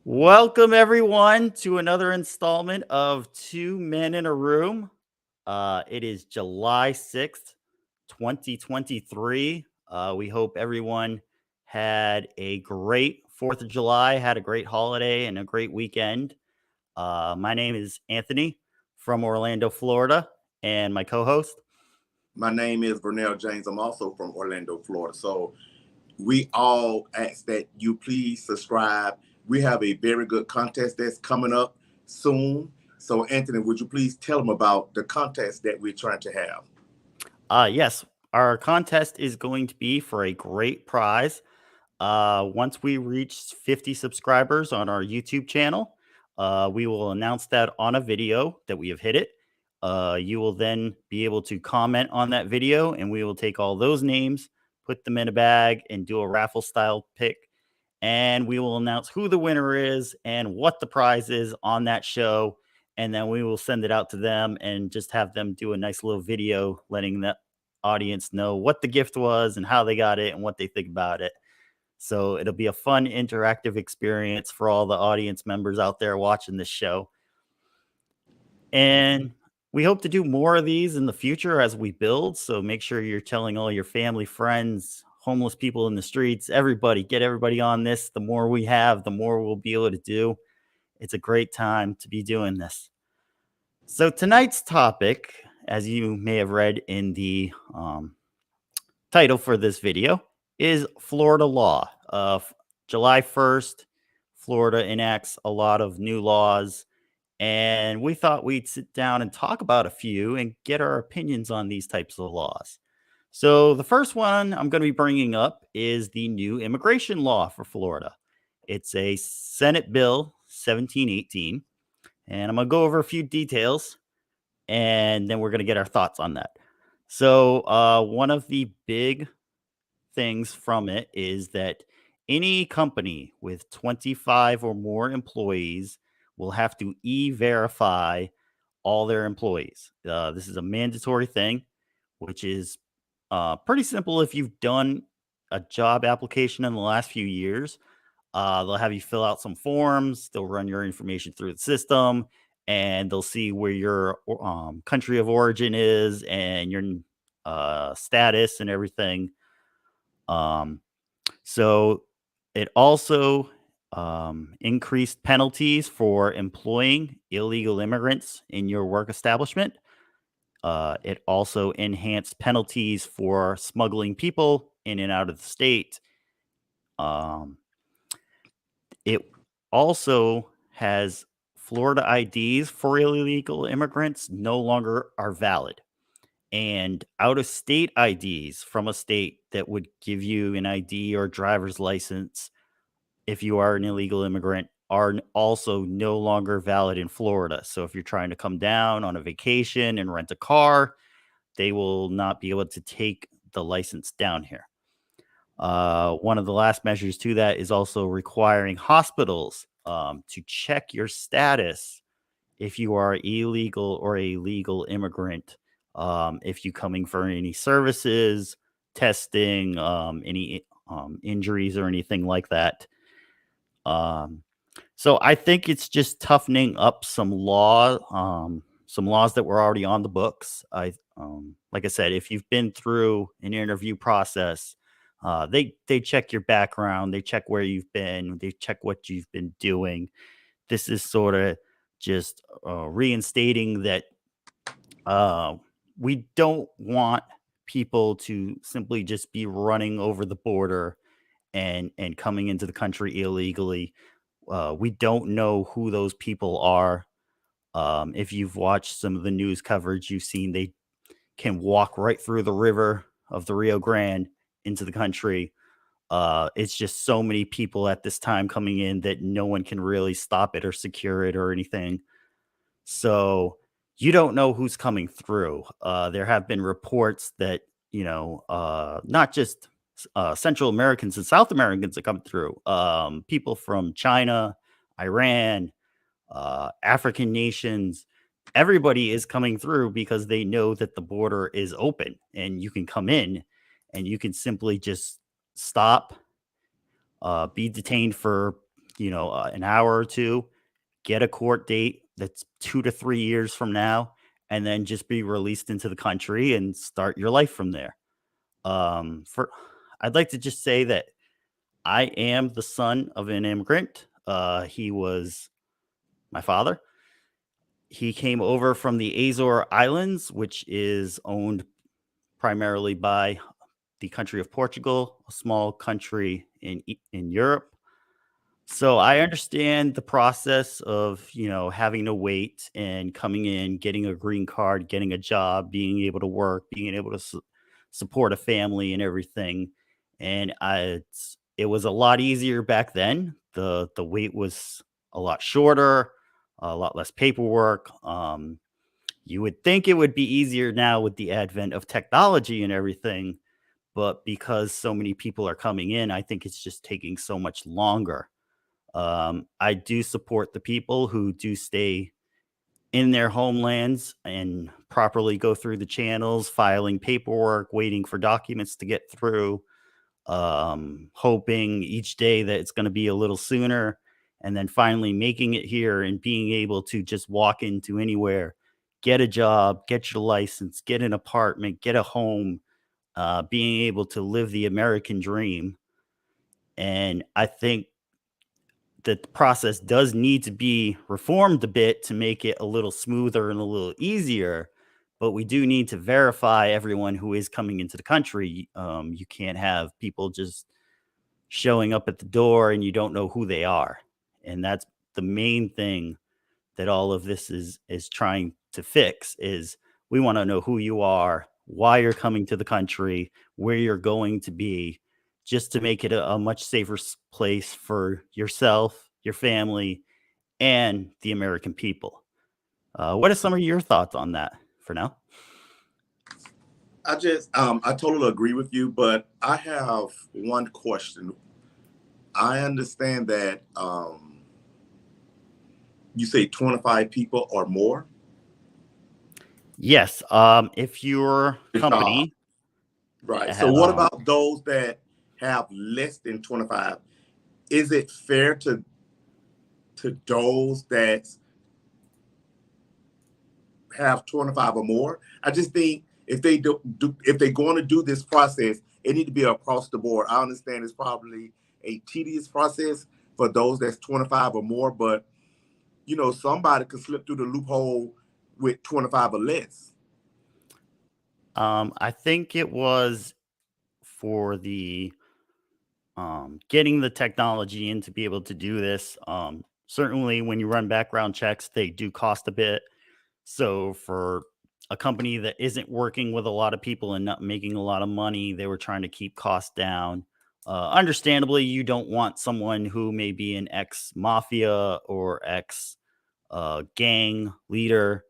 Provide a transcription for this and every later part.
Welcome everyone to another installment of Two Men in a Room. It is July 6th, 2023. We hope everyone had a great 4th of July, had a great holiday and a great weekend. My name is Anthony from Orlando, Florida, and my co-host. My name is Vernell James. I'm also from Orlando, Florida. So we all ask that you please subscribe. We have a very good contest that's coming up soon. So Anthony, would you please tell them about the contest that we're trying to have? Yes, our contest is going to be for a great prize. Once we reach 50 subscribers on our YouTube channel, we will announce that on a video that we have hit it. You will then be able to comment on that video, and we will take all those names, put them in a bag, and do a raffle style pick. And we will announce who the winner is and what the prize is on that show. And then we will send it out to them and just have them do a nice little video letting the audience know what the gift was and how they got it and what they think about it. So it'll be a fun interactive experience for all the audience members out there watching this show. And we hope to do more of these in the future as we build. So make sure you're telling all your family, friends, homeless people in the streets, everybody, get everybody on this. The more we have, the more we'll be able to do. It's a great time to be doing this. So tonight's topic, as you may have read in the title for this video, is Florida law. July 1st, Florida enacts a lot of new laws, and we thought we'd sit down and talk about a few and get our opinions on these types of laws. So, the first one I'm going to be bringing up is the new immigration law for Florida. It's a Senate Bill 1718, and I'm going to go over a few details and then we're going to get our thoughts on that. So, one of the big things from it is that any company with 25 or more employees will have to e-verify all their employees. This is a mandatory thing, which is pretty simple if you've done a job application in the last few years. They'll have you fill out some forms, they'll run your information through the system, and they'll see where your country of origin is and your status and everything. Um, so it also increased penalties for employing illegal immigrants in your work establishment. It also enhanced penalties for smuggling people in and out of the state. Um, it also has Florida IDs for illegal immigrants no longer are valid. And out of state IDs from a state that would give you an ID or driver's license if you are an illegal immigrant are also no longer valid in Florida. So if you're trying to come down on a vacation and rent a car, they will not be able to take the license down here. One of the last measures to that is also requiring hospitals to check your status if you are illegal or a legal immigrant, if you coming for any services, testing, any injuries or anything like that. Um, so I think it's just toughening up some laws that were already on the books. Like I said, if you've been through an interview process, they check your background, they check where you've been, they check what you've been doing. This is sort of just reinstating that uh, we don't want people to simply just be running over the border and coming into the country illegally. We don't know who those people are. If you've watched some of the news coverage, you've seen they can walk right through the river of the Rio Grande into the country. It's just so many people at this time coming in that no one can really stop it or secure it or anything. So you don't know who's coming through. There have been reports that, not just Central Americans and South Americans that come through, people from China, Iran, African nations, everybody is coming through because they know that the border is open and you can come in and you can simply just stop, be detained for an hour or two, get a court date that's 2 to 3 years from now, and then just be released into the country and start your life from there. For I'd like to just say that I am the son of an immigrant. He was my father. He came over from the Azore Islands, which is owned primarily by the country of Portugal, a small country in Europe. So I understand the process of, having to wait and coming in, getting a green card, getting a job, being able to work, being able to support a family and everything. And it was a lot easier back then. The wait was a lot shorter, a lot less paperwork. You would think it would be easier now with the advent of technology and everything, but because so many people are coming in, I think it's just taking so much longer. I do support the people who do stay in their homelands and properly go through the channels, filing paperwork, waiting for documents to get through, hoping each day that it's going to be a little sooner, and then finally making it here and being able to just walk into anywhere, get a job, get your license, get an apartment, get a home, being able to live the American dream. And I think that the process does need to be reformed a bit to make it a little smoother and a little easier. But we do need to verify everyone who is coming into the country. You can't have people just showing up at the door and you don't know who they are. And that's the main thing that all of this is trying to fix is we want to know who you are, why you're coming to the country, where you're going to be, just to make it a much safer place for yourself, your family, and the American people. What are some of your thoughts on that for now? I totally agree with you, but I have one question. I understand that you say 25 people or more. Yes. If your company, Right. So what about those that have less than 25? Is it fair to those that have 25 or more? I just think if if they're going to do this process, it need to be across the board. I understand it's probably a tedious process for those that's 25 or more, but somebody could slip through the loophole with 25 or less. I think it was for the getting the technology in to be able to do this. Certainly, when you run background checks, they do cost a bit. So, for a company that isn't working with a lot of people and not making a lot of money, they were trying to keep costs down. Understandably, you don't want someone who may be an ex mafia or ex gang leader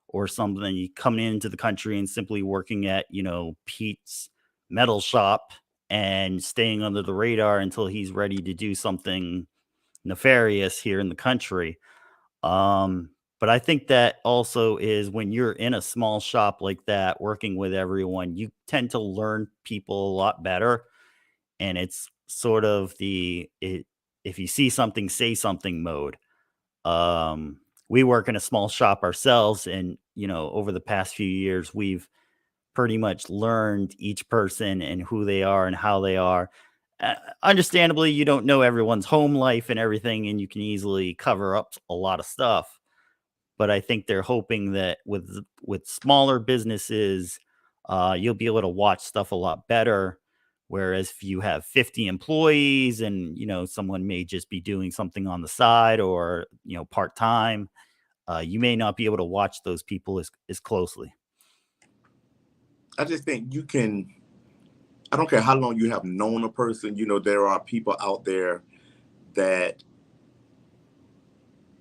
or something you coming into the country and simply working at, Pete's metal shop and staying under the radar until he's ready to do something nefarious here in the country. But I think that also is when you're in a small shop like that, working with everyone, you tend to learn people a lot better. And it's sort of if you see something, say something mode. We work in a small shop ourselves, and over the past few years, we've pretty much learned each person and who they are and how they are. Understandably, you don't know everyone's home life and everything, and you can easily cover up a lot of stuff. But I think they're hoping that with smaller businesses, you'll be able to watch stuff a lot better. Whereas if you have 50 employees and someone may just be doing something on the side or part time, you may not be able to watch those people as closely. I just think you can. I don't care how long you have known a person. There are people out there that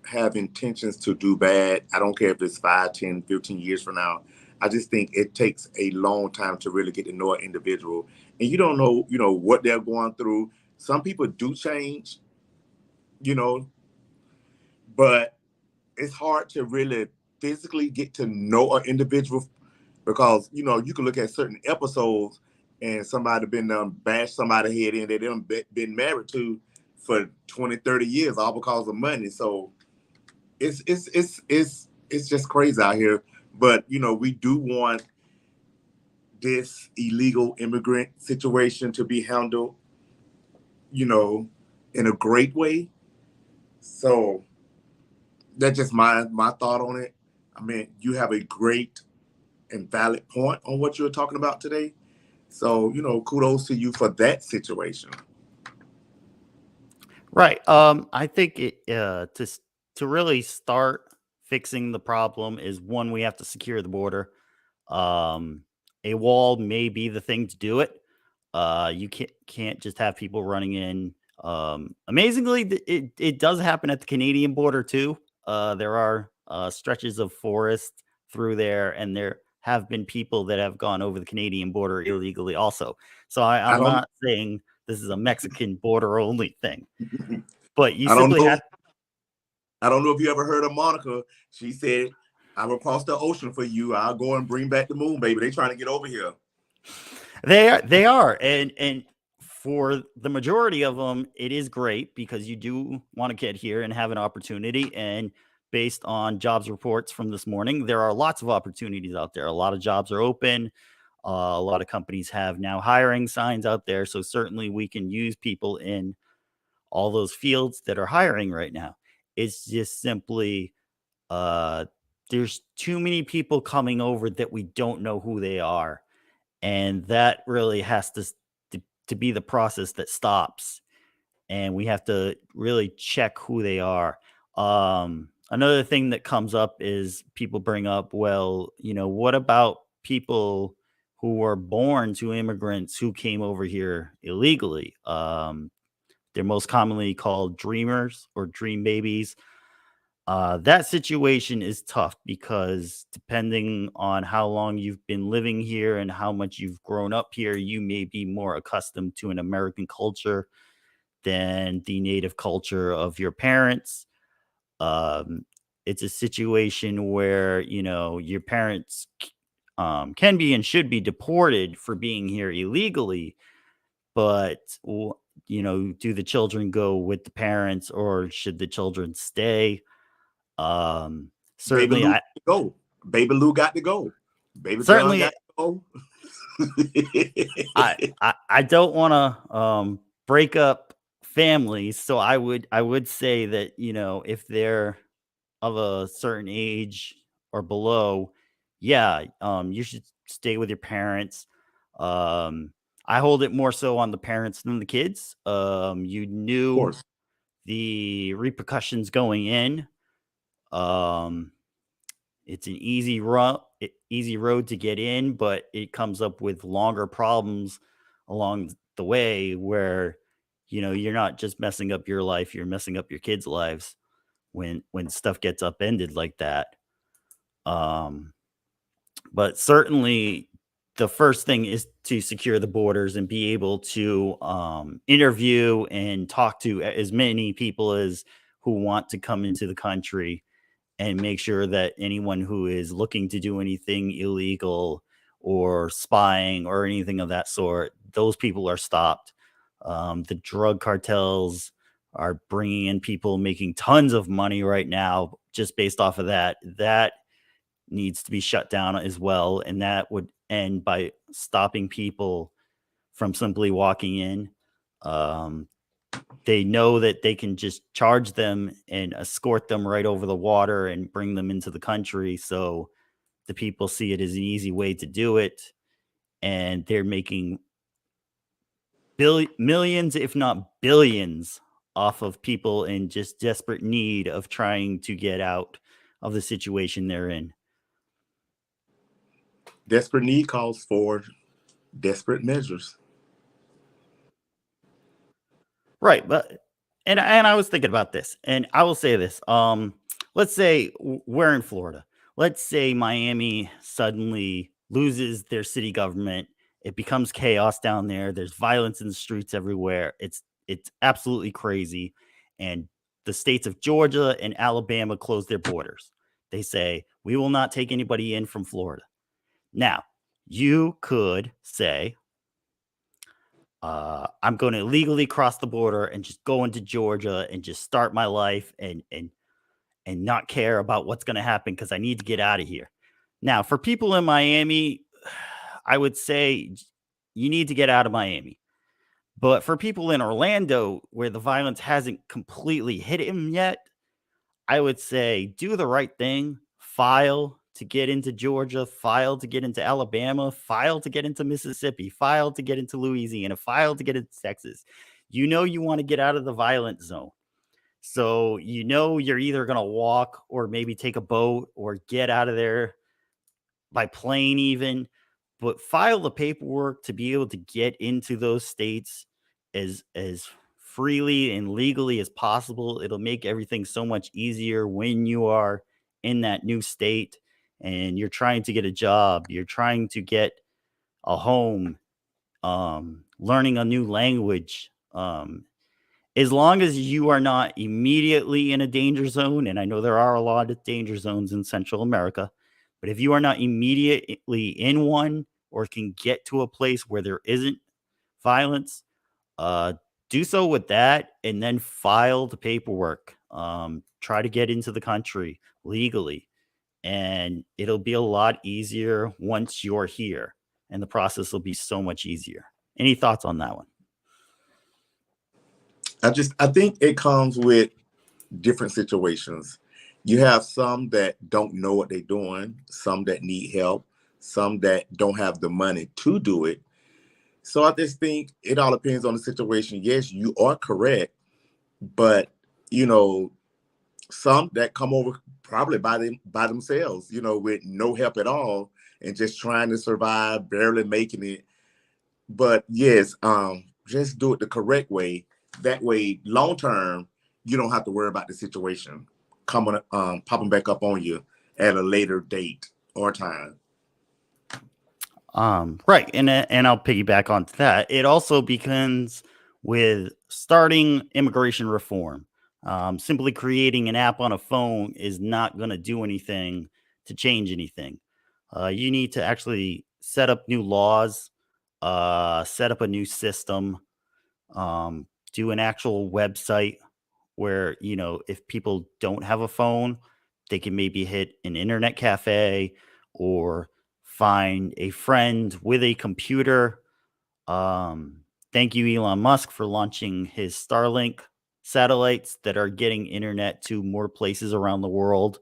have intentions to do bad. I don't care if it's 5, 10, 15 years from now. I just think it takes a long time to really get to know an individual. And you don't know, what they're going through. Some people do change, but it's hard to really physically get to know an individual because, you can look at certain episodes and somebody been bashed somebody head in, they done been married to for 20, 30 years, all because of money. So it's just crazy out here. But we do want this illegal immigrant situation to be handled, in a great way. So that's just my thought on it. I mean, you have a great and valid point on what you're talking about today. So, kudos to you for that situation. Right. I think to really start fixing the problem is one, we have to secure the border. Um, a wall may be the thing to do it. You can't just have people running in. Amazingly, it does happen at the Canadian border too. There are stretches of forest through there, and there have been people that have gone over the Canadian border illegally also. So I I'm don't not saying this is a Mexican border only thing, but you I don't simply know. have. I don't know if you ever heard of Monica. She said, I will cross the ocean for you. I'll go and bring back the moon, baby. They trying to get over here. They are, and for the majority of them, it is great because you do want to get here and have an opportunity. And based on jobs reports from this morning, there are lots of opportunities out there. A lot of jobs are open. A lot of companies have now hiring signs out there, so certainly we can use people in all those fields that are hiring right now. It's just simply uh, there's too many people coming over that we don't know who they are, and that really has to be the process that stops, and we have to really check who they are. Another thing that comes up is people bring up, well, what about people who were born to immigrants who came over here illegally? They're most commonly called dreamers or dream babies. That situation is tough because depending on how long you've been living here and how much you've grown up here, you may be more accustomed to an American culture than the native culture of your parents. Um, it's a situation where, your parents can be and should be deported for being here illegally, but, do the children go with the parents or should the children stay? Um, Baby certainly, Lou I got to go. Baby Lou got to go. Baby John certainly got to go. I don't want to break up families, so I would say that if they're of a certain age or below, yeah, you should stay with your parents. Um, I hold it more so on the parents than the kids. You Of knew course. the repercussions going in. Um, It's an easy road to get in, but it comes up with longer problems along the way where, you're not just messing up your life, you're messing up your kids' lives when stuff gets upended like that. Um, but certainly the first thing is to secure the borders and be able to interview and talk to as many people as who want to come into the country, and make sure that anyone who is looking to do anything illegal or spying or anything of that sort, those people are stopped. The drug cartels are bringing in people making tons of money right now just based off of that. That needs to be shut down as well. And that would end by stopping people from simply walking in. Um, they know that they can just charge them and escort them right over the water and bring them into the country. So the people see it as an easy way to do it. And they're making millions, if not billions, off of people in just desperate need of trying to get out of the situation they're in. Desperate need calls for desperate measures. Right, but and I was thinking about this, and I will say this. Let's say we're in Florida. Let's say Miami suddenly loses their city government. It becomes chaos down there. There's violence in the streets everywhere. It's absolutely crazy. And the states of Georgia and Alabama close their borders. They say, "We will not take anybody in from Florida." Now, you could say, I'm going to legally cross the border and just go into Georgia and just start my life and not care about what's going to happen because I need to get out of here. Now, for people in Miami, I would say you need to get out of Miami. But for people in Orlando, where the violence hasn't completely hit him yet, I would say do the right thing. File to get into Georgia, file to get into Alabama, file to get into Mississippi, file to get into Louisiana, file to get into Texas. You know you want to get out of the violent zone. So you know you're either going to walk or maybe take a boat or get out of there by plane even, but file the paperwork to be able to get into those states as freely and legally as possible. It'll make everything so much easier when you are in that new state and you're trying to get a job, you're trying to get a home, learning a new language. As long as you are not immediately in a danger zone, and I know there are a lot of danger zones in Central America, but if you are not immediately in one or can get to a place where there isn't violence, uh, do so with that and then file the paperwork. Try to get into the country legally, and it'll be a lot easier once you're here, and the process will be so much easier. Any thoughts on that one? I think it comes with different situations. You have some that don't know what they're doing, some that need help, some that don't have the money to do it. So I just think it all depends on the situation. Yes, you are correct, but you know, some that come over probably by themselves, with no help at all and just trying to survive, barely making it. But yes, just do it the correct way. That way, long term, you don't have to worry about the situation coming popping back up on you at a later date or time. Right, and I'll piggyback onto that. It also begins with starting immigration reform. Simply creating an app on a phone is not going to do anything to change anything. You need to actually set up new laws, set up a new system, do an actual website where if people don't have a phone, they can maybe hit an internet cafe or find a friend with a computer. Thank you, Elon Musk, for launching his Starlink satellites that are getting internet to more places around the world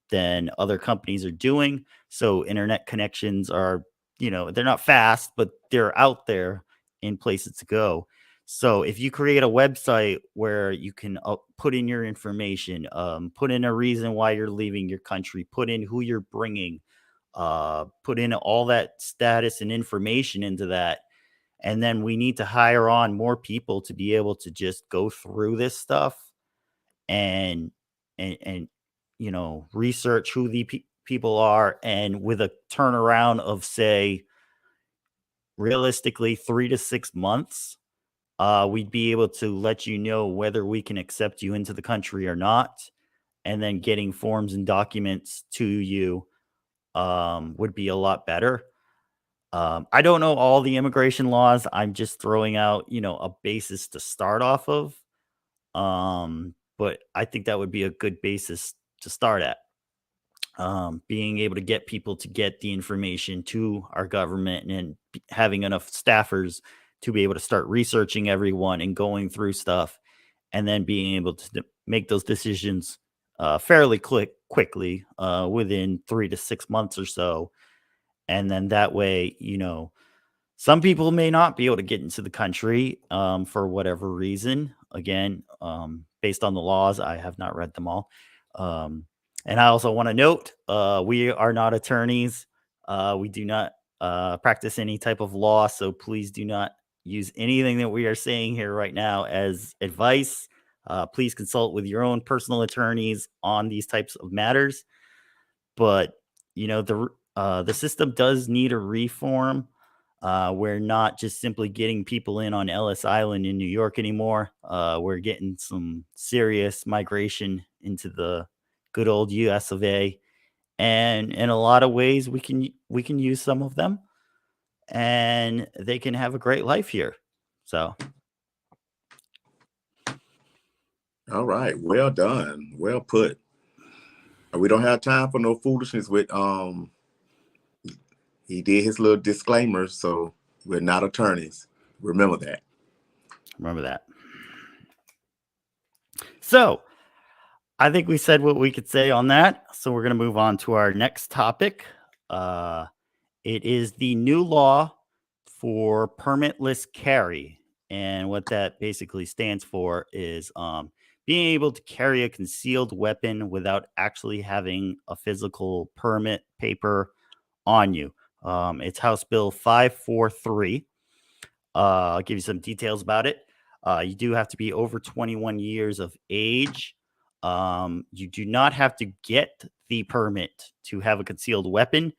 than other companies are doing. So internet connections are, they're not fast, but they're out there in places to go. So if you create a website where you can put in your information, put in a reason why you're leaving your country, put in who you're bringing, put in all that status and information into that, and then we need to hire on more people to be able to just go through this stuff and and research who the people are, and with a turnaround of say realistically 3 to 6 months, we'd be able to let you know whether we can accept you into the country or not, and then getting forms and documents to you would be a lot better. I don't know all the immigration laws. I'm just throwing out, a basis to start off of. But I think that would be a good basis to start at. Being able to get people to get the information to our government and having enough staffers to be able to start researching everyone and going through stuff, and then being able to make those decisions fairly quickly, within 3 to 6 months or so. And then that way, some people may not be able to get into the country for whatever reason. Again, based on the laws, I have not read them all. And I also want to note, we are not attorneys. We do not practice any type of law. So please do not use anything that we are saying here right now as advice. Please consult with your own personal attorneys on these types of matters. But the system does need a reform. We're not just simply getting people in on Ellis Island in New York anymore. We're getting some serious migration into the good old U.S. of A. And in a lot of ways, we can use some of them, and they can have a great life here. So, All right, well done, well put. We don't have time for no foolishness with he did his little disclaimer, so we're not attorneys. Remember that. remember that. So, I think we said what we could say on that. So, we're going to move on to our next topic. It is the new law for permitless carry. And what that basically stands for is being able to carry a concealed weapon without actually having a physical permit paper on you. It's House Bill 543. I'll give you some details about it. You do have to be over 21 years of age. You do not have to get the permit to have a concealed weapon,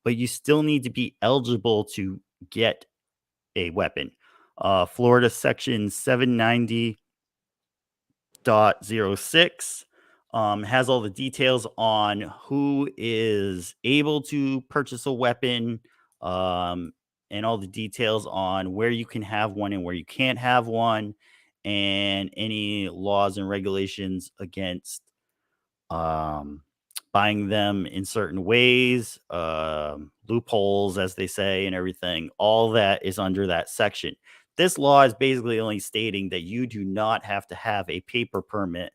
but you still need to be eligible to get a weapon. Florida Section 790.06 has all the details on who is able to purchase a weapon, and all the details on where you can have one and where you can't have one, and any laws and regulations against buying them in certain ways, loopholes, as they say, and everything. All that is under that section. This law is basically only stating that you do not have to have a paper permit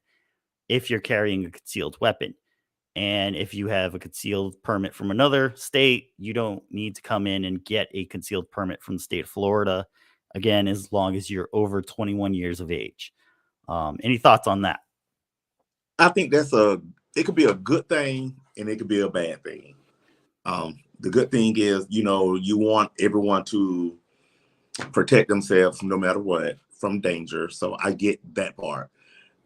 if you're carrying a concealed weapon. And if you have a concealed permit from another state, you don't need to come in and get a concealed permit from the state of Florida. Again, as long as you're over 21 years of age. Any thoughts on that? I think it could be a good thing and it could be a bad thing. The good thing is, you want everyone to protect themselves no matter what from danger. So I get that part.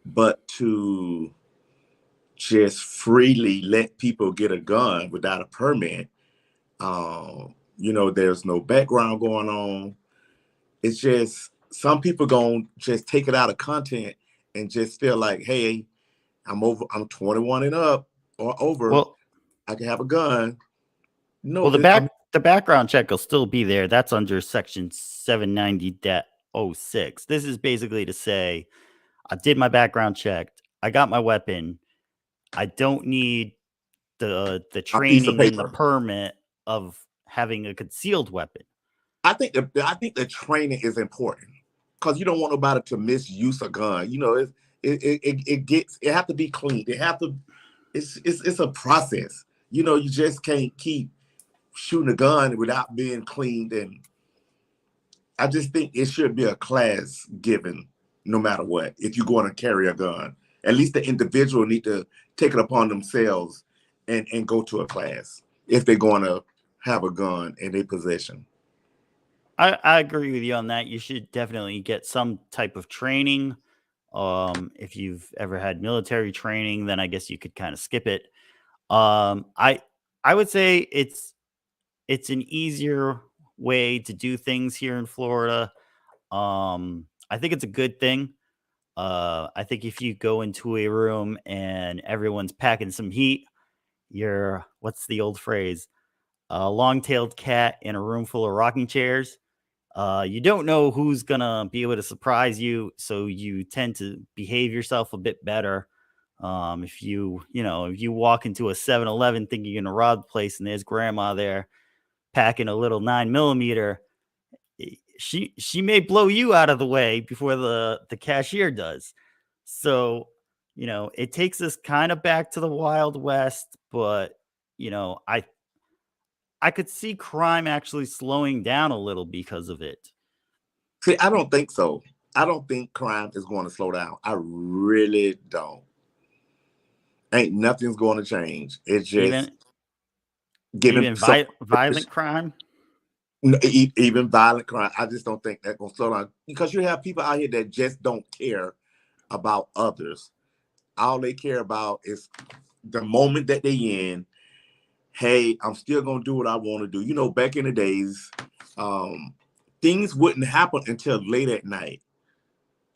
But to just freely let people get a gun without a permit, there's no background going on. It's just some people gonna just take it out of content and just feel like, hey, I'm 21 and up or over. Well, I can have a gun. No, well, the background check will still be there. That's under Section 790.06. This is basically to say, I did my background check. I got my weapon. I don't need the training and the permit of having a concealed weapon. I think the training is important because you don't want nobody to misuse a gun. It have to be clean. It's a process. You just can't keep shooting a gun without being cleaned. And I just think it should be a class given no matter what. If you're going to carry a gun, at least the individual need to take it upon themselves and go to a class if they're going to have a gun in their possession. I agree with you on that. You should definitely get some type of training. If you've ever had military training, then I guess you could kind of skip it. I would say it's an easier way to do things here in Florida. I think it's a good thing. I think if you go into a room and everyone's packing some heat, what's the old phrase? A long-tailed cat in a room full of rocking chairs. You don't know who's gonna be able to surprise you, so you tend to behave yourself a bit better. If you walk into a 7-Eleven thinking you're gonna rob the place and there's grandma there packing a little 9mm, she may blow you out of the way before the cashier does. So, it takes us kind of back to the Wild West, but I could see crime actually slowing down a little because of it. See, I don't think so. I don't think crime is going to slow down. I really don't. Ain't nothing's going to change. It's just even violent crime. Even violent crime. I just don't think that's going to slow down because you have people out here that just don't care about others. All they care about is the moment that they in. Hey, I'm still going to do what I want to do. Back in the days, things wouldn't happen until late at night.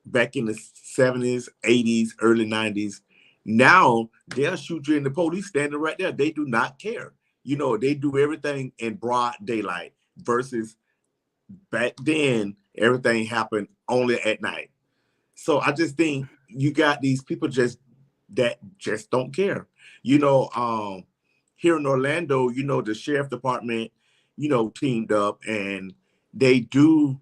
Back in the 70s, 80s, early 90s. Now, they'll shoot you in the police standing right there. They do not care. They do everything in broad daylight versus back then Everything happened only at night. So I just think you got these people that just don't care. You know, here in Orlando, you know, the sheriff department, you know, teamed up, and they do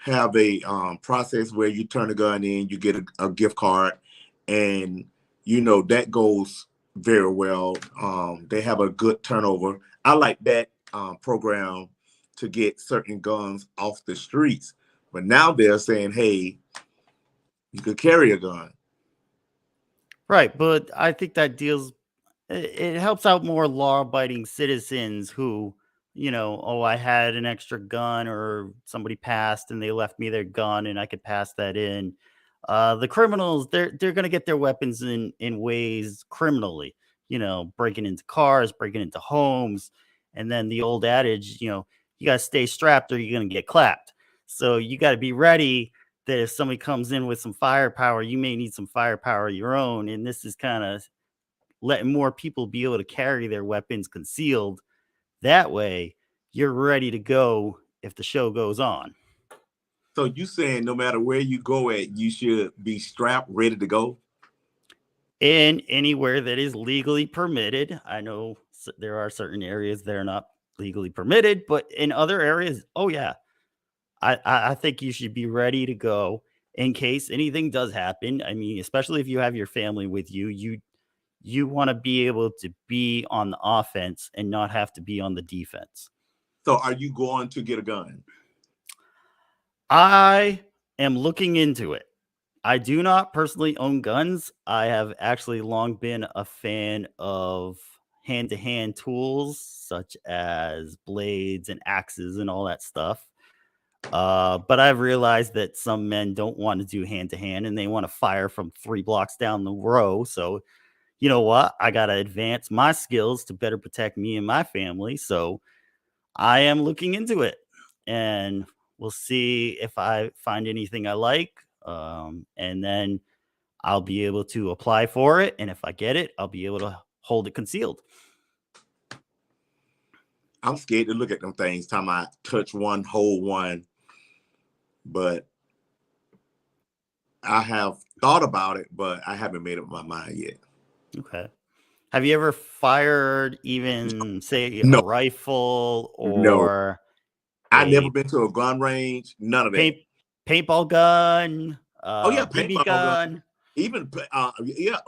have a process where you turn a gun in, you get a gift card, and you know that goes very well. They have a good turnover. I like that program to get certain guns off the streets. But now they're saying, hey, you could carry a gun. Right, but I think that deals it helps out more law-abiding citizens who, "Oh, I had an extra gun or somebody passed and they left me their gun and I could pass that in." The criminals, they're gonna get their weapons in ways criminally, breaking into cars, breaking into homes, and then the old adage, you gotta stay strapped or you're gonna get clapped. So you gotta be ready that if somebody comes in with some firepower, you may need some firepower of your own, and this is kinda letting more people be able to carry their weapons concealed. That way, you're ready to go if the show goes on. So you saying no matter where you go at, you should be strapped, ready to go? In anywhere that is legally permitted. I know there are certain areas that are not legally permitted, but in other areas, oh yeah, I think you should be ready to go in case anything does happen. I mean, especially if you have your family with you, you want to be able to be on the offense and not have to be on the defense. So are you going to get a gun? I am looking into it. I do not personally own guns. I have actually long been a fan of hand to hand tools such as blades and axes and all that stuff. But I've realized that some men don't want to do hand to hand and they want to fire from 3 blocks down the row. So, you know what? I got to advance my skills to better protect me and my family. So I am looking into it and we'll see if I find anything I like. And then I'll be able to apply for it. And if I get it, I'll be able to hold it concealed. I'm scared to look at them things, time I touch one, hold one. But I have thought about it, but I haven't made up my mind yet. Okay. Have you ever fired even, say, a No, rifle no. or I never a been to a gun range, none of that. paintball gun, Oh yeah, BB paintball gun. gun? Even yeah,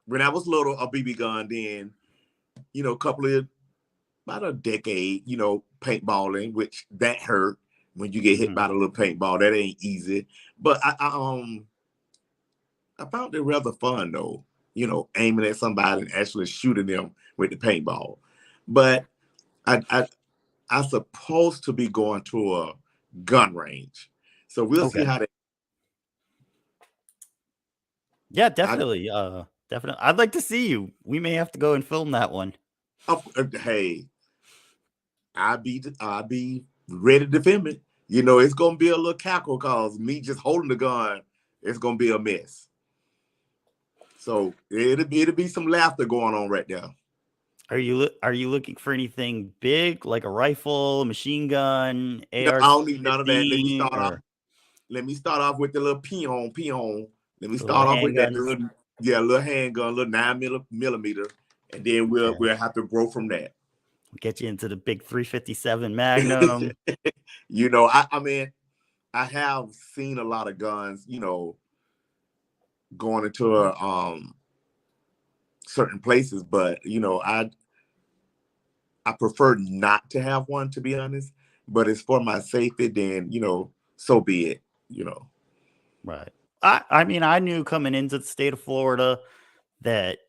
when I was little, a BB gun. Then couple of about a decade, paintballing, which that hurt when you get hit Mhm. by the little paintball. That ain't easy. But I found it rather fun though. Aiming at somebody and actually shooting them with the paintball. But I supposed to be going to a gun range, so we'll see Okay. how that. Yeah, I, definitely. Definitely. I'd like to see you. We may have to go and film that one. hey, I be ready to defend it. It's gonna be a little cackle cause me just holding the gun, it's gonna be a mess. So it'll be some laughter going on right there. Are you looking for anything big like a rifle, machine gun, No, I don't need none of that. AR-15, or Let me start off with the little peon. Let me the little start off with that handguns? little handgun, little 9 millimeter, and then we'll Okay. have to grow from that. Get you into the big 357 Magnum. I mean, I have seen a lot of guns, going into certain places, but I prefer not to have one, to be honest. But it's for my safety, then so be it. Right. I mean, I knew coming into the state of Florida that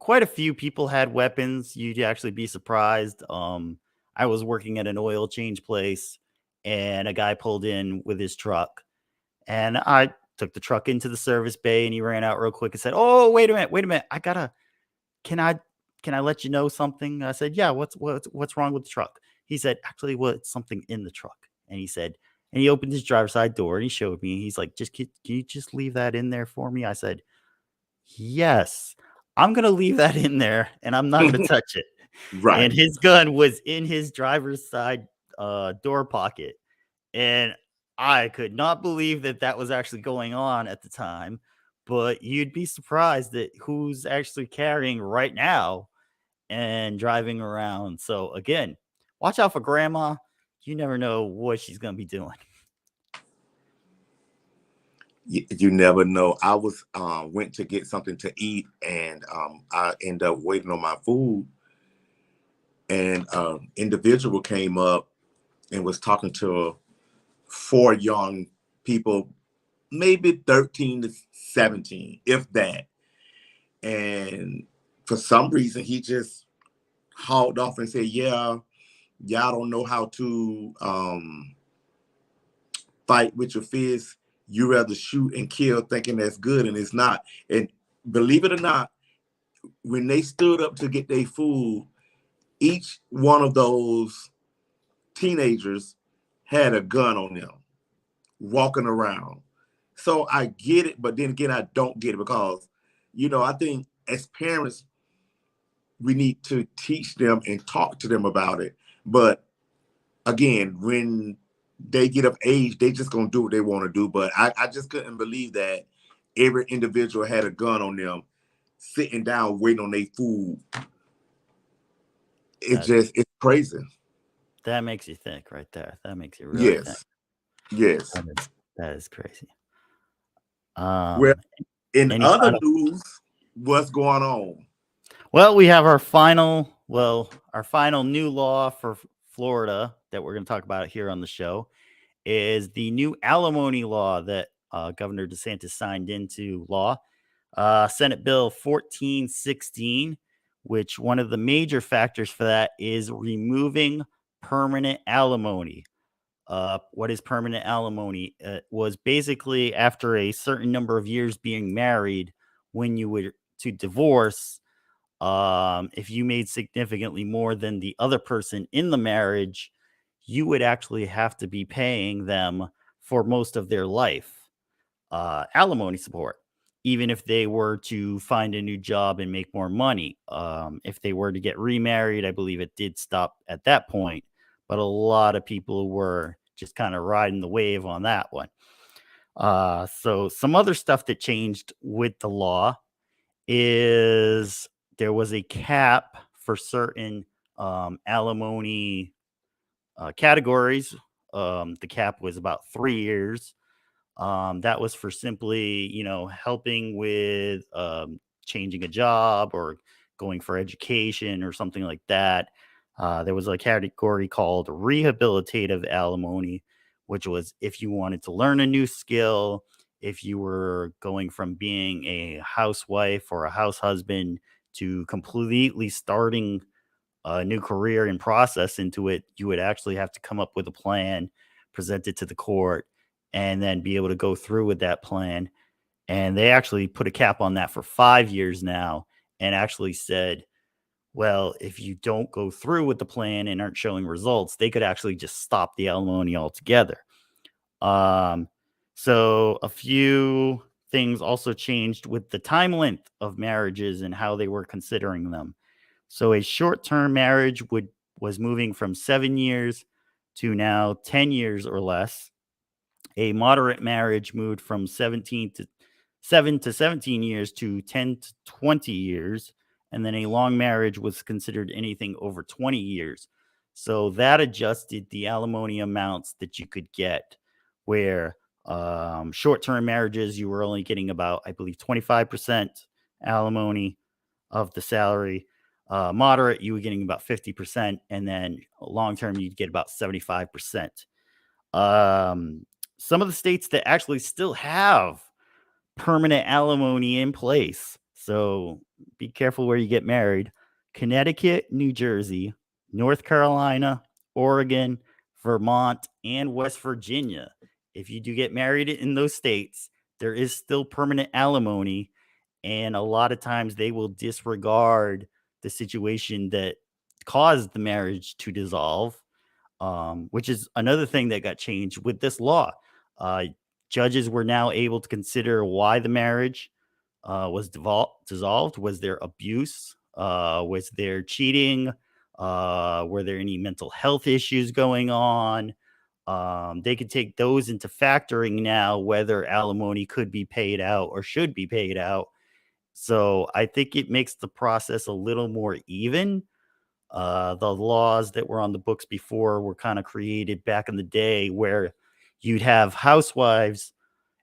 quite a few people had weapons. You'd actually be surprised. I was working at an oil change place and a guy pulled in with his truck and I took the truck into the service bay and he ran out real quick and said, "Oh, wait a minute. Can I can I let you know something?" I said, "Yeah, what's wrong with the truck?" He said, "Actually, what's something in the truck?" And he said, and he opened his driver's side door and he showed me. He's like, "Just can you just leave that in there for me?" I said, "Yes, I'm gonna leave that in there and I'm not gonna touch it." And Right. his gun was in his driver's side door pocket. And I could not believe that that was actually going on at the time, but you'd be surprised at who's actually carrying right now and driving around. So again, watch out for grandma. You never know what she's going to be doing. You never know. I was went to get something to eat, and I ended up waiting on my food, and individual came up and was talking to 4 young people, maybe 13 to 17, if that. And for some reason, he just hauled off and said, "Yeah, y'all don't know how to fight with your fists. You rather shoot and kill thinking that's good, and it's not." And believe it or not, when they stood up to get their food, each one of those teenagers had a gun on them walking around. So I get it, but then again, I don't get it because, I think as parents, we need to teach them and talk to them about it. But again, when they get of age, they just gonna do what they want to do. But I just couldn't believe that every individual had a gun on them, sitting down waiting on their food. It's crazy. That makes you think right there. That makes you really think. Yes. That is crazy. Well, in other news, what's going on? Well, we have our final new law for Florida that we're going to talk about here on the show is the new alimony law that Governor DeSantis signed into law. Senate Bill 1416, which one of the major factors for that is removing permanent alimony. What is permanent alimony? It was basically after a certain number of years being married, when you were to divorce, if you made significantly more than the other person in the marriage, you would actually have to be paying them for most of their life alimony support, even if they were to find a new job and make more money. If they were to get remarried, I believe it did stop at that point, but a lot of people were just kind of riding the wave on that one. So some other stuff that changed with the law is there was a cap for certain alimony categories. The cap was about 3 years. That was for simply, helping with changing a job or going for education or something like that. There was a category called rehabilitative alimony, which was if you wanted to learn a new skill, if you were going from being a housewife or a house husband to completely starting a new career and process into it, you would actually have to come up with a plan, present it to the court, and then be able to go through with that plan. And they actually put a cap on that for 5 years now and actually said, well, if you don't go through with the plan and aren't showing results, they could actually just stop the alimony altogether. So a few things also changed with the time length of marriages and how they were considering them. So a short-term marriage was moving from 7 years to now 10 years or less. A moderate marriage moved from 7 to 17 years to 10 to 20 years. And then a long marriage was considered anything over 20 years. So that adjusted the alimony amounts that you could get, where short-term marriages, you were only getting about, I believe, 25% alimony of the salary. Moderate, you were getting about 50%. And then long-term, you'd get about 75%. Some of the states that actually still have permanent alimony in place, so be careful where you get married: Connecticut, New Jersey, North Carolina, Oregon, Vermont, and West Virginia. If you do get married in those states, there is still permanent alimony, and a lot of times they will disregard the situation that caused the marriage to dissolve, which is another thing that got changed with this law. Judges were now able to consider why the marriage was dissolved. Was there abuse? Was there cheating? Were there any mental health issues going on? They could take those into factoring now whether alimony could be paid out or should be paid out. So I think it makes the process a little more even. The laws that were on the books before were kind of created back in the day where you'd have housewives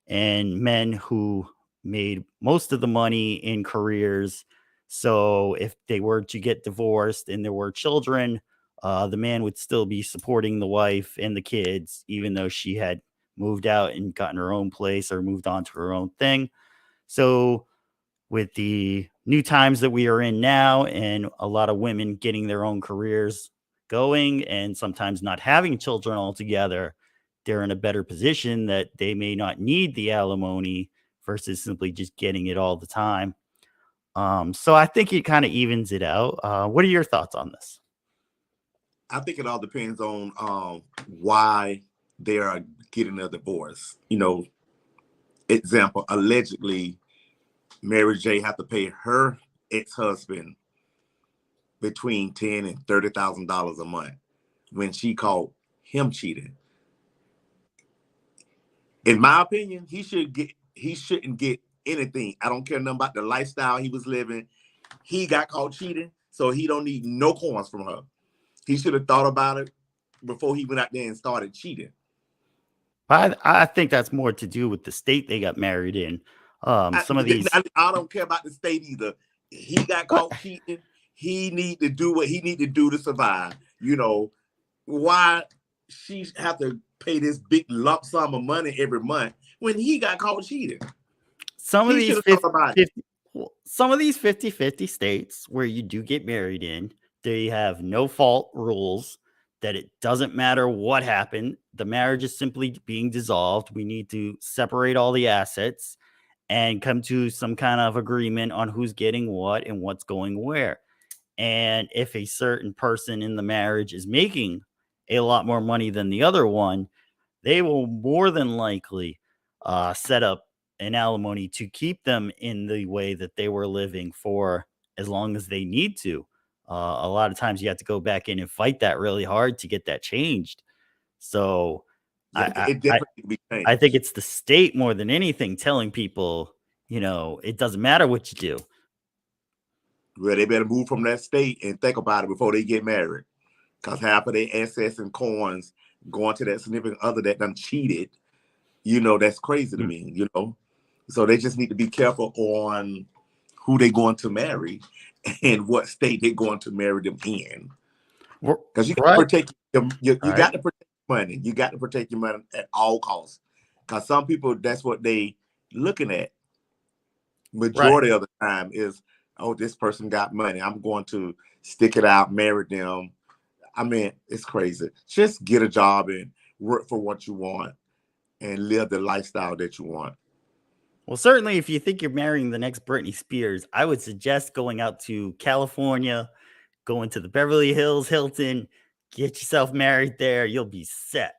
and men who made most of the money in careers. So if they were to get divorced and there were children, the man would still be supporting the wife and the kids, even though she had moved out and gotten her own place or moved on to her own thing. So with the new times that we are in now and a lot of women getting their own careers going and sometimes not having children altogether, they're in a better position that they may not need the alimony versus simply just getting it all the time. So I think it kind of evens it out. What are your thoughts on this? I think it all depends on why they are getting a divorce. You know, example, allegedly, Mary J had to pay her ex-husband between $10,000 and $30,000 a month when she caught him cheating. In my opinion, he shouldn't get anything. I don't care nothing about the lifestyle he was living. He got caught cheating, so he don't need no coins from her. He should have thought about it before he went out there and started cheating. I think that's more to do with the state they got married in. Some of these, I don't care about the state either. He got caught cheating. He need to do what he need to do to survive. You know, why she have to pay this big lump sum of money every month when he got caught cheating? some of He these should have thought about it. 50, some of these 50-50 states where you do get married in, they have no fault rules that it doesn't matter what happened. The marriage is simply being dissolved. We need to separate all the assets and come to some kind of agreement on who's getting what and what's going where. And if a certain person in the marriage is making a lot more money than the other one, they will more than likely set up an alimony to keep them in the way that they were living for as long as they need to. A lot of times you have to go back in and fight that really hard to get that changed. So Yeah, it definitely be I think changed. it's the state more than anything telling people, it doesn't matter what you do. Well, they better move from that state and think about it before they get married. Because half of their assets and coins going to that significant other that done cheated, that's crazy to me, So they just need to be careful on who they're going to marry and what state they're going to marry them in. Because you got to protect them. You got to protect money. You got to protect your money at all costs. Because some people, that's what they looking at. Majority of the time is, oh, this person got money. I'm going to stick it out, marry them. I mean, it's crazy. Just get a job and work for what you want and live the lifestyle that you want. Well, certainly if you think you're marrying the next Britney Spears, I would suggest going out to California, going to the Beverly Hills Hilton, get yourself married there. You'll be set.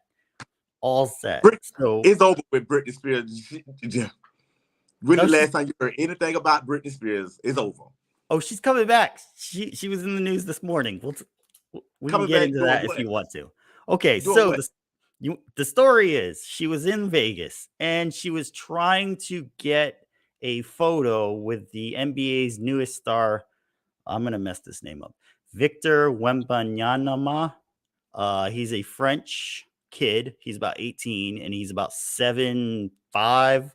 All set. It's over with Britney Spears. When the last time you heard anything about Britney Spears? It's over. Oh, she's coming back. She was in the news this morning. We can get into that if you want to. Okay, so the story is she was in Vegas and she was trying to get a photo with the NBA's newest star. I'm going to mess this name up. Victor Wembanyama. He's a French kid. He's about 18 and he's about 7'5",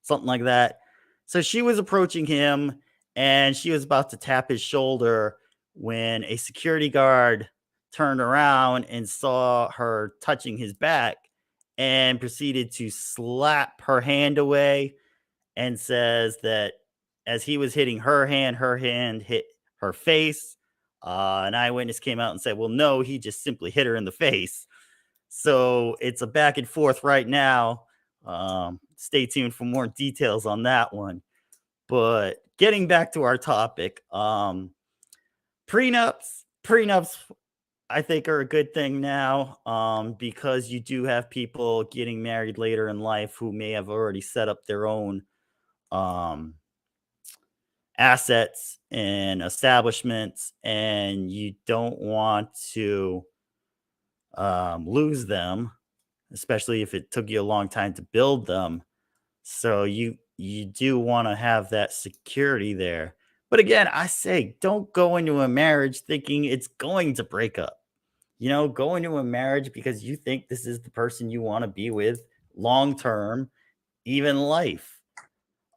something like that. So she was approaching him and she was about to tap his shoulder when a security guard turned around and saw her touching his back and proceeded to slap her hand away and says that as he was hitting her hand hit her face. An eyewitness came out and said, well, no, he just simply hit her in the face. So it's a back and forth right now. Stay tuned for more details on that one. But getting back to our topic, prenups, I think are a good thing now, because you do have people getting married later in life who may have already set up their own assets and establishments, and you don't want to lose them especially if it took you a long time to build them. So you do want to have that security there. But again, I say don't go into a marriage thinking it's going to break up. Go into a marriage because you think this is the person you want to be with long term, even life.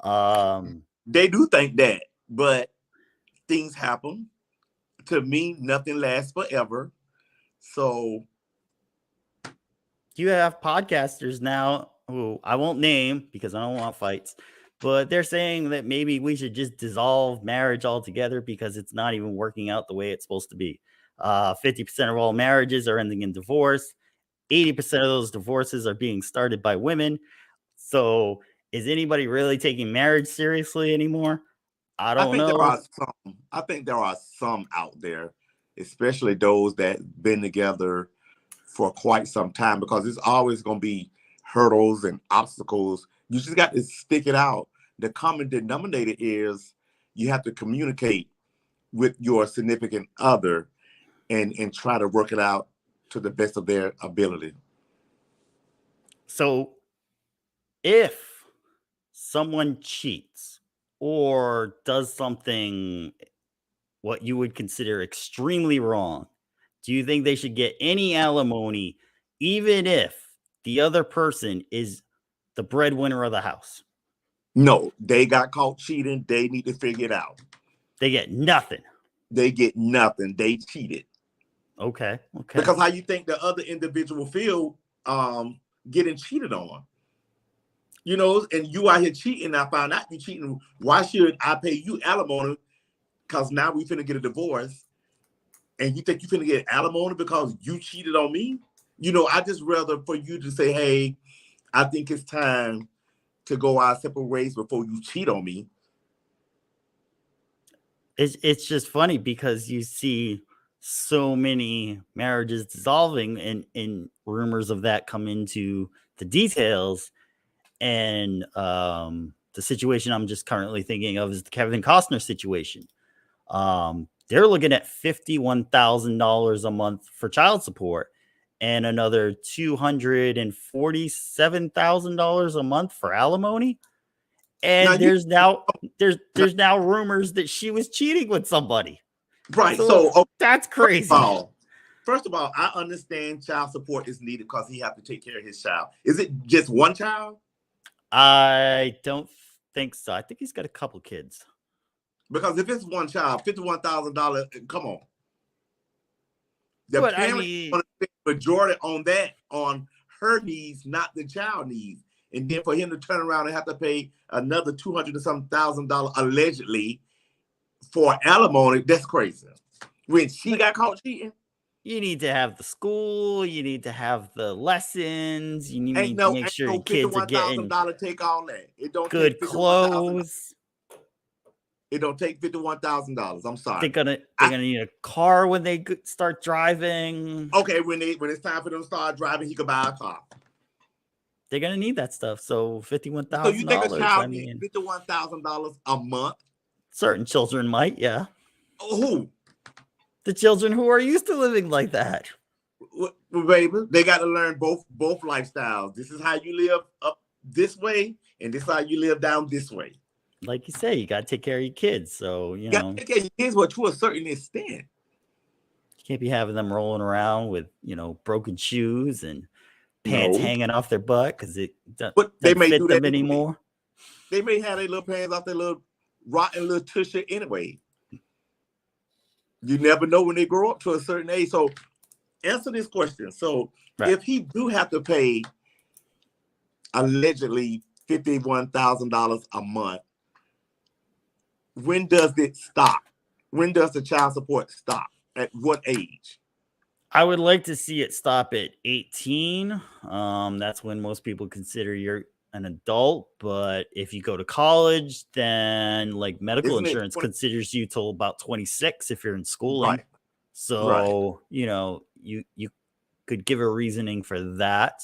They do think that, but things happen. To me, nothing lasts forever. So you have podcasters now who I won't name because I don't want fights, but they're saying that maybe we should just dissolve marriage altogether because it's not even working out the way it's supposed to be. 50% of all marriages are ending in divorce. 80% of those divorces are being started by women. So is anybody really taking marriage seriously anymore? I don't know. I think there are some out there, especially those that been together for quite some time, because it's always going to be hurdles and obstacles. You just got to stick it out. The common denominator is you have to communicate with your significant other and try to work it out to the best of their ability. So if someone cheats or does something what you would consider extremely wrong, do you think they should get any alimony, even if the other person is the breadwinner of the house? No, they got caught cheating. They need to figure it out. They get nothing. They get nothing. They cheated. Okay. Because how you think the other individual feel getting cheated on? And you out here cheating. I found out you cheating. Why should I pay you alimony? Because now we finna get a divorce. And you think you finna get alimony because you cheated on me? I just rather for you to say, hey, I think it's time to go our separate ways before you cheat on me. It's just funny because you see so many marriages dissolving and rumors of that come into the details. And the situation I'm just currently thinking of is the Kevin Costner situation. They're looking at $51,000 a month for child support and another $247,000 a month for alimony. And there's now rumors that she was cheating with somebody. Right. So that's crazy. First of all, I understand child support is needed because he has to take care of his child. Is it just one child? I don't think so. I think he's got a couple kids. Because if it's one child, $51,000, come on. The parent want to spend majority on that, on her needs, not the child needs. And then for him to turn around and have to pay another $200,000 or some allegedly for alimony, that's crazy. When she got caught cheating, you need to have the school, you need to have the lessons, you need to make sure your kids are getting take all that. It don't good clothes. It don't take $51,000. I'm sorry. They're gonna need a car when they start driving. Okay, when it's time for them to start driving, he could buy a car. They're gonna need that stuff. So $51,000. So you think a child needs $51,000 a month? Certain children might, yeah. Who? The children who are used to living like that. Well, baby, they got to learn both lifestyles. This is how you live up this way, and this is how you live down this way. Like you say, you got to take care of your kids. So, you got to take care of your kids, but to a certain extent. You can't be having them rolling around with, broken shoes and pants hanging off their butt because it doesn't fit them anymore. They may have their little pants off their little rotten little tushy anyway. You never know when they grow up to a certain age. So answer this question. So if he do have to pay allegedly $51,000 a month, when does it stop? When does the child support stop? At what age? I would like to see it stop at 18. That's when most people consider you're an adult. But if you go to college, then like medical insurance considers you till about 26 if you're in schooling. Right. So, you could give a reasoning for that.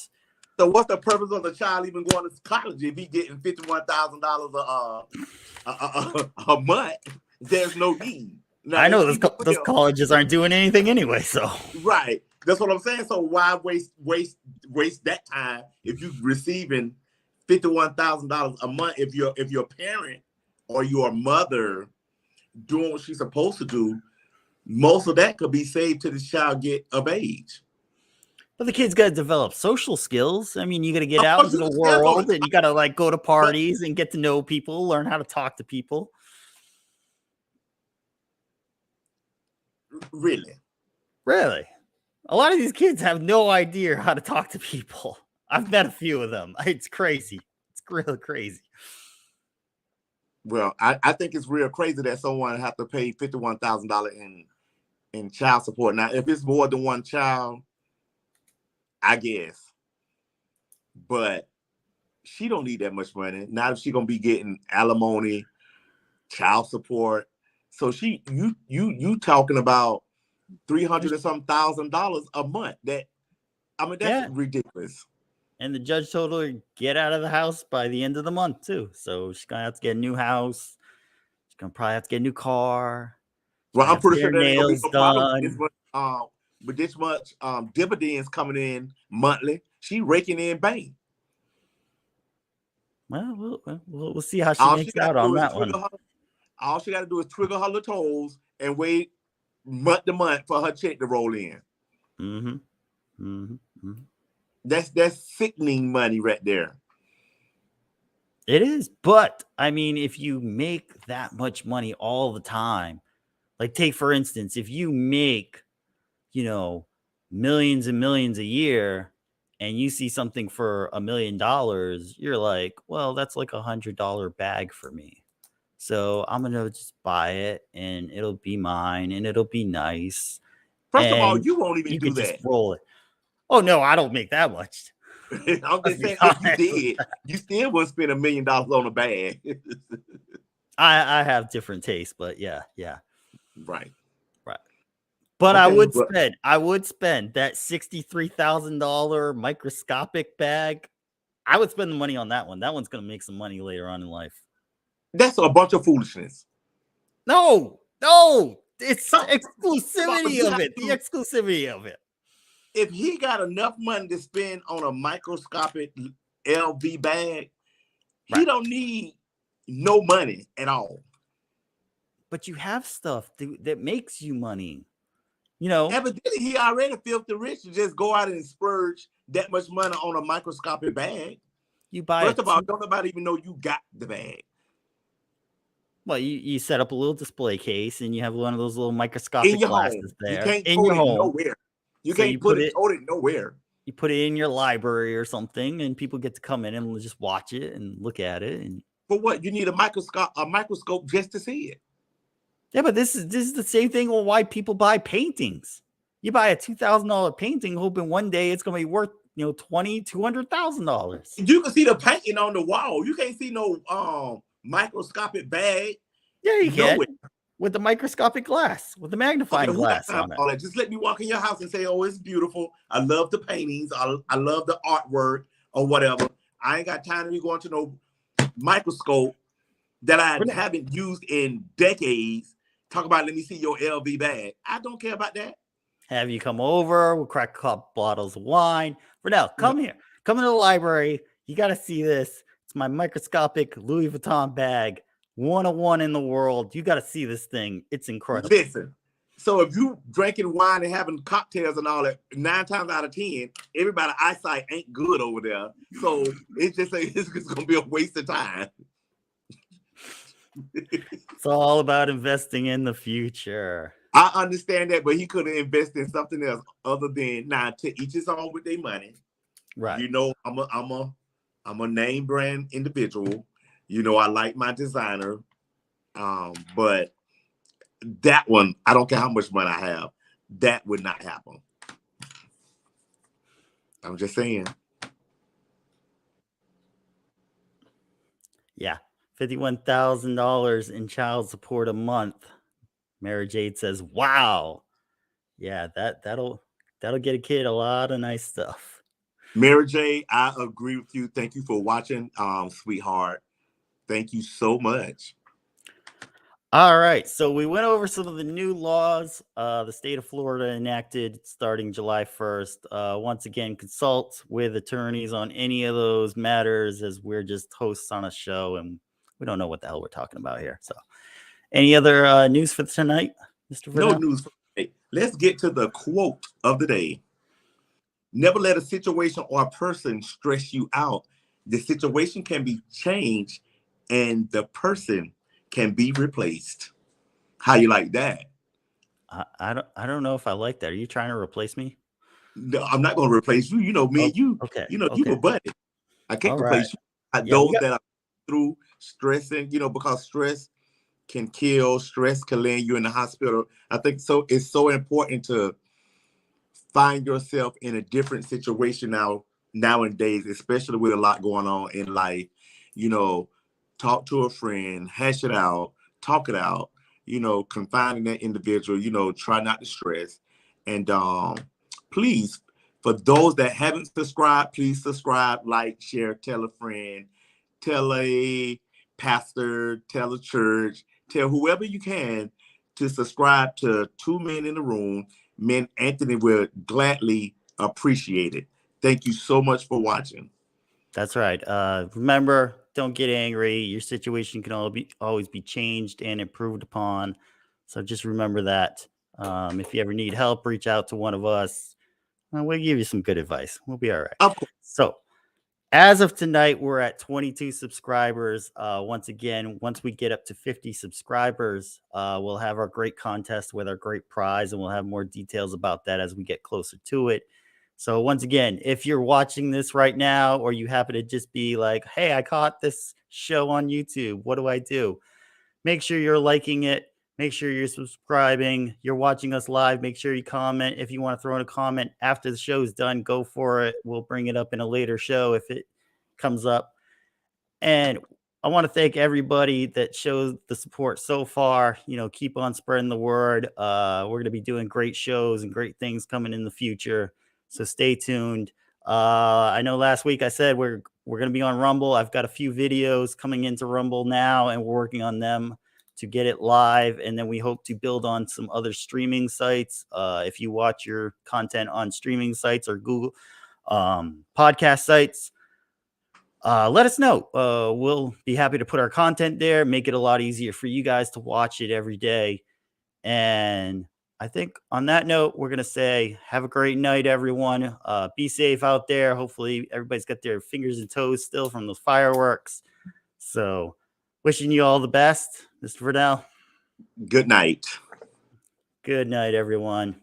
So what's the purpose of the child even going to college if he's getting $51,000 a month? There's no need. Now, I know those colleges aren't doing anything anyway, so. Right. That's what I'm saying. So why waste that time if you're receiving $51,000 a month? If your parent or your mother doing what she's supposed to do, most of that could be saved till the child get of age. But the kid's got to develop social skills. I mean, you got to get Of out course, into you the still gonna world and you got to like go to but parties and get to know people, learn how to talk to people. really, Really? A lot of these kids have no idea how to talk to people. I've met a few of them. It's crazy. It's really crazy. well, I think it's real crazy that someone have to pay $51,000 in child support. Now, if it's more than one child, I guess, but she don't need that much money. Not if she gonna be getting alimony, child support. So you talking about $300 or some $1,000 a month? That's Yeah. ridiculous. And the judge told her to get out of the house by the end of the month too. So she's gonna have to get a new house. She's gonna probably have to get a new car. She's Well, gonna I'm have to pretty get sure her there ain't gonna be nails no problem done. with this much dividends coming in monthly. She raking in bank. Well, we'll see how she All she makes got out to on do is that one. all she got to do is twiddle her little toes and wait month to month for her check to roll in. Mm-hmm. Mm-hmm. Mm-hmm. That's sickening money right there. It is, but I mean, if you make that much money all the time, like take for instance, if you make, millions and millions a year, and you see something for $1 million, you're like, well, that's like $100 bag for me. So I'm gonna just buy it, and it'll be mine, and it'll be nice, First of all, and you won't even you do could just that. roll it. Oh no, I don't make that much. I'm Let's just be saying, if you honest. did, you still would spend $1 million on a bag. I have different tastes, but yeah. Right. But Okay. I would spend that $63,000 microscopic bag. I would spend the money on that one. That one's gonna make some money later on in life. That's a bunch of foolishness. No, it's First of all, exclusivity you of have it. The to, exclusivity of it. if he got enough money to spend on a microscopic LV bag, he Right. don't need no money at all. But you have stuff that makes you money. Evidently, he already filthy rich to just go out and splurge that much money on a microscopic bag. You buy First of all, don't nobody even know you got the bag. Well, you set up a little display case and you have one of those little In microscopic your home. glasses You there can't in tote your it home. nowhere. You So can't tote it nowhere. You put it in your library or something, and people get to come in and just watch it and look at it. And For what? You need a microscope just to see it. yeah, but this is the same thing on why people buy paintings. You buy a $2,000 painting, hoping one day it's going to be worth $200,000. You can see the painting on the wall. You can't see no microscopic bag. Yeah, you nowhere. can with the microscopic glass, with the magnifying glass on it. All that. Just let me walk in your house and say, "Oh, it's beautiful. I love the paintings. I love the artwork or whatever." I ain't got time to be going to no microscope that I haven't used in decades. Talk about, let me see your LV bag. I don't care about that. Have you come over? We'll crack a couple bottles of wine. Vernell, come here. Come into the library. You got to see this. It's my microscopic Louis Vuitton bag. 101 in the world. You got to see this thing. It's incredible. Listen, so if you drinking wine and having cocktails and all that, 9 times out of 10, everybody's eyesight ain't good over there. So it's just gonna be a waste of time. It's all about investing in the future. I understand that, but he could have invested in something else other than to each his own with their money. Right. I'm a name brand individual. I like my designer. But that one, I don't care how much money I have, that would not happen. I'm just saying. Yeah. $51,000 in child support a month. Mary Jade says, wow. Yeah, that'll get a kid a lot of nice stuff. Mary Jade, I agree with you. Thank you for watching, sweetheart. Thank you so much. All right, so we went over some of the new laws the state of Florida enacted starting July 1st. Once again, consult with attorneys on any of those matters, as we're just hosts on a show and we don't know what the hell we're talking about here. So, any other news for tonight, Mr. No Vernell? news for today. Let's get to the quote of the day. Never let a situation or a person stress you out. The situation can be changed and the person can be replaced. How you like that? I don't know if I like that. Are you trying to replace me? No, I'm not going to replace you. You know me and you. Okay. You know, you Okay. a buddy. I can't All right. replace you. Yeah, Those that are through stressing, because stress can kill, stress can land you in the hospital. I think so. It's so important to find yourself in a different situation nowadays, especially with a lot going on in life. Talk to a friend, hash it out, talk it out. Confining that individual. Try not to stress, and please, for those that haven't subscribed, please subscribe, like, share, tell a friend, tell a pastor, tell a church, tell whoever you can to subscribe to Two Men in the Room. Men Anthony will gladly appreciate it. Thank you so much for watching. That's right. Remember, don't get angry. Your situation can always be changed and improved upon. So just remember that. If you ever need help, reach out to one of us. We'll give you some good advice. We'll be all right. Of course. So as of tonight, we're at 22 subscribers. Once again, once we get up to 50 subscribers, we'll have our great contest with our great prize, and we'll have more details about that as we get closer to it. So once again, if you're watching this right now, or you happen to just be like, hey, I caught this show on YouTube, what do I do? Make sure you're liking it. Make sure you're subscribing. You're watching us live. Make sure you comment. If you want to throw in a comment after the show is done, go for it. We'll bring it up in a later show if it comes up. And I want to thank everybody that shows the support so far. Keep on spreading the word. We're going to be doing great shows and great things coming in the future. So stay tuned. I know last week I said we're going to be on Rumble. I've got a few videos coming into Rumble now, and we're working on them to get it live. And then we hope to build on some other streaming sites. If you watch your content on streaming sites or Google podcast sites, let us know. We'll be happy to put our content there, make it a lot easier for you guys to watch it every day. And I think on that note, we're going to say, have a great night, everyone. Be safe out there. Hopefully everybody's got their fingers and toes still from those fireworks. So wishing you all the best, Mr. Vernell. Good night. Good night, everyone.